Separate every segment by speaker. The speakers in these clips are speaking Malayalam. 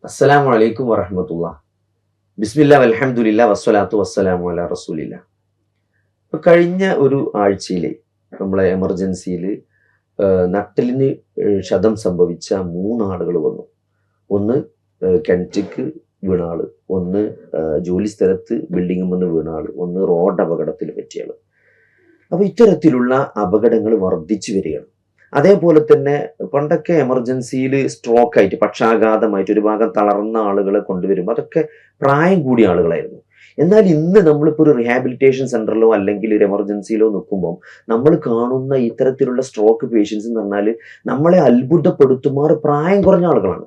Speaker 1: അസ്സലാമു അലൈക്കും വറഹ്മത്തുള്ളാഹി. ബിസ്മില്ലാഹി വൽഹംദുലില്ലാഹി വസ്സലാത്തു വസ്സലാമു അലാ റസൂലില്ലാഹ്. ഇപ്പൊ കഴിഞ്ഞ ഒരു ആഴ്ചയിൽ നമ്മളെ എമർജൻസിയിൽ നട്ടെല്ലിന് ക്ഷതം സംഭവിച്ച മൂന്നാളുകൾ വന്നു. ഒന്ന് കിണറ്റിക്ക് വീണ ആള്, ഒന്ന് ജോലി സ്ഥലത്ത് ബിൽഡിംഗുമെന്ന് വീണ ആള്, ഒന്ന് റോഡ് അപകടത്തിൽ പറ്റിയ ആള്. അപ്പൊ ഇത്തരത്തിലുള്ള അപകടങ്ങൾ വർദ്ധിച്ചു വരികയാണ്. അതേപോലെ തന്നെ പണ്ടൊക്കെ എമർജൻസിയിൽ സ്ട്രോക്ക് ആയിട്ട് പക്ഷാഘാതമായിട്ട് ഒരു ഭാഗം തളർന്ന ആളുകളെ കൊണ്ടുവരുമ്പോൾ അതൊക്കെ പ്രായം കൂടിയ ആളുകളായിരുന്നു. എന്നാൽ ഇന്ന് നമ്മളിപ്പോൾ ഒരു റീഹാബിലിറ്റേഷൻ സെന്ററിലോ അല്ലെങ്കിൽ ഒരു എമർജൻസിയിലോ നിൽക്കുമ്പോൾ നമ്മൾ കാണുന്ന ഇത്തരത്തിലുള്ള സ്ട്രോക്ക് പേഷ്യൻസ് എന്ന് പറഞ്ഞാൽ നമ്മളെ അത്ഭുതപ്പെടുത്തുമാറ് പ്രായം കുറഞ്ഞ ആളുകളാണ്.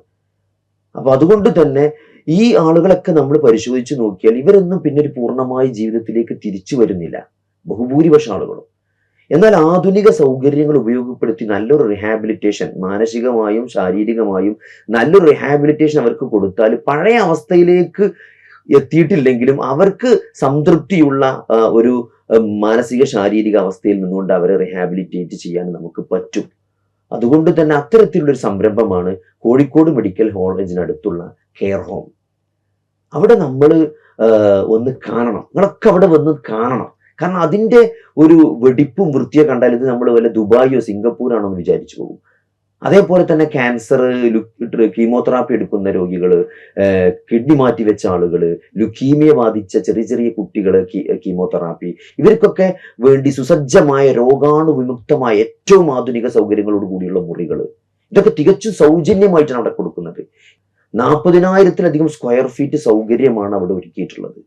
Speaker 1: അപ്പൊ അതുകൊണ്ട് തന്നെ ഈ ആളുകളൊക്കെ നമ്മൾ പരിശോധിച്ച് നോക്കിയാൽ ഇവരൊന്നും പിന്നെ ഒരു പൂർണ്ണമായി ജീവിതത്തിലേക്ക് തിരിച്ചു വരുന്നില്ല, ബഹുഭൂരിപക്ഷം ആളുകളും. എന്നാൽ ആധുനിക സൗകര്യങ്ങൾ ഉപയോഗപ്പെടുത്തി നല്ലൊരു റിഹാബിലിറ്റേഷൻ, മാനസികമായും ശാരീരികമായും നല്ലൊരു റിഹാബിലിറ്റേഷൻ അവർക്ക് കൊടുത്താൽ പഴയ അവസ്ഥയിലേക്ക് എത്തിയിട്ടില്ലെങ്കിലും അവർക്ക് സംതൃപ്തിയുള്ള ഒരു മാനസിക ശാരീരിക അവസ്ഥയിൽ നിന്നുകൊണ്ട് അവരെ റിഹാബിലിറ്റേറ്റ് ചെയ്യാൻ നമുക്ക് പറ്റും. അതുകൊണ്ട് തന്നെ അത്തരത്തിലുള്ളൊരു സംരംഭമാണ് കോഴിക്കോട് മെഡിക്കൽ കോളേജിനടുത്തുള്ള കെയർ ഹോം. അവിടെ നമ്മൾ ഒന്ന് കാണണം, നിങ്ങളൊക്കെ അവിടെ വന്ന് കാണണം. കാരണം അതിൻ്റെ ഒരു വെടിപ്പും വൃത്തിയെ കണ്ടാൽ ഇത് നമ്മൾ വല്ല ദുബായിയോ സിംഗപ്പൂരാണോ എന്ന് വിചാരിച്ചു പോകും. അതേപോലെ തന്നെ ക്യാൻസർ, കീമോതെറാപ്പി എടുക്കുന്ന രോഗികൾ, കിഡ്നി മാറ്റി വെച്ച ആളുകൾ, ലുക്കീമിയ ബാധിച്ച ചെറിയ ചെറിയ കുട്ടികൾ, കീമോതെറാപ്പി, ഇവർക്കൊക്കെ വേണ്ടി സുസജ്ജമായ രോഗാണുവിമുക്തമായ ഏറ്റവും ആധുനിക സൗകര്യങ്ങളോട് കൂടിയുള്ള മുറികൾ, ഇതൊക്കെ തികച്ചും സൗജന്യമായിട്ടാണ് അവിടെ കൊടുക്കുന്നത്. 40,000-ലധികം സ്ക്വയർ ഫീറ്റ് സൗകര്യമാണ് അവിടെ ഒരുക്കിയിട്ടുള്ളത്.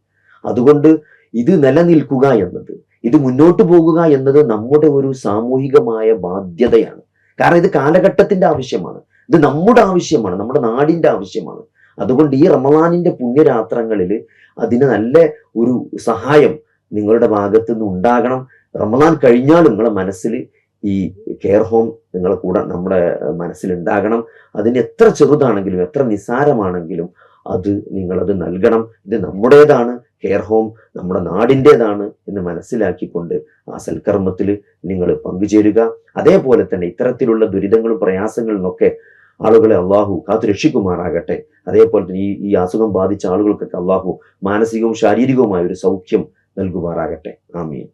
Speaker 1: അതുകൊണ്ട് ഇത് നിലനിൽക്കുക എന്നത്, ഇത് മുന്നോട്ട് പോകുക എന്നത് നമ്മുടെ ഒരു സാമൂഹികമായ ബാധ്യതയാണ്. കാരണം ഇത് കാലഘട്ടത്തിന്റെ ആവശ്യമാണ്, ഇത് നമ്മുടെ ആവശ്യമാണ്, നമ്മുടെ നാടിന്റെ ആവശ്യമാണ്. അതുകൊണ്ട് ഈ റമളാനിന്റെ പുണ്യരാത്രങ്ങളിൽ അതിന് നല്ല ഒരു സഹായം നിങ്ങളുടെ ഭാഗത്തു നിന്ന് ഉണ്ടാകണം. റമളാൻ കഴിഞ്ഞാലും നിങ്ങളുടെ മനസ്സിൽ ഈ കെയർ ഹോം നിങ്ങളെ കൂടെ നമ്മുടെ മനസ്സിലുണ്ടാകണം. അതിന് എത്ര ചെറുതാണെങ്കിലും എത്ര നിസ്സാരമാണെങ്കിലും അത് നിങ്ങളത് നൽകണം. ഇത് നമ്മുടേതാണ്, കെയർ ഹോം നമ്മുടെ നാടിൻ്റെതാണ് എന്ന് മനസ്സിലാക്കിക്കൊണ്ട് ആ സൽക്കർമ്മത്തിൽ നിങ്ങൾ പങ്കുചേരുക. അതേപോലെ തന്നെ ഇത്തരത്തിലുള്ള ദുരിതങ്ങളും പ്രയാസങ്ങളിൽ നിന്നൊക്കെ ആളുകളെ അള്ളാഹു കാത്തു രക്ഷിക്കുമാറാകട്ടെ. അതേപോലെ തന്നെ ഈ അസുഖം ബാധിച്ച ആളുകൾക്കൊക്കെ അള്ളാഹു മാനസികവും ശാരീരികവുമായ ഒരു സൗഖ്യം നൽകുമാറാകട്ടെ. ആമീൻ.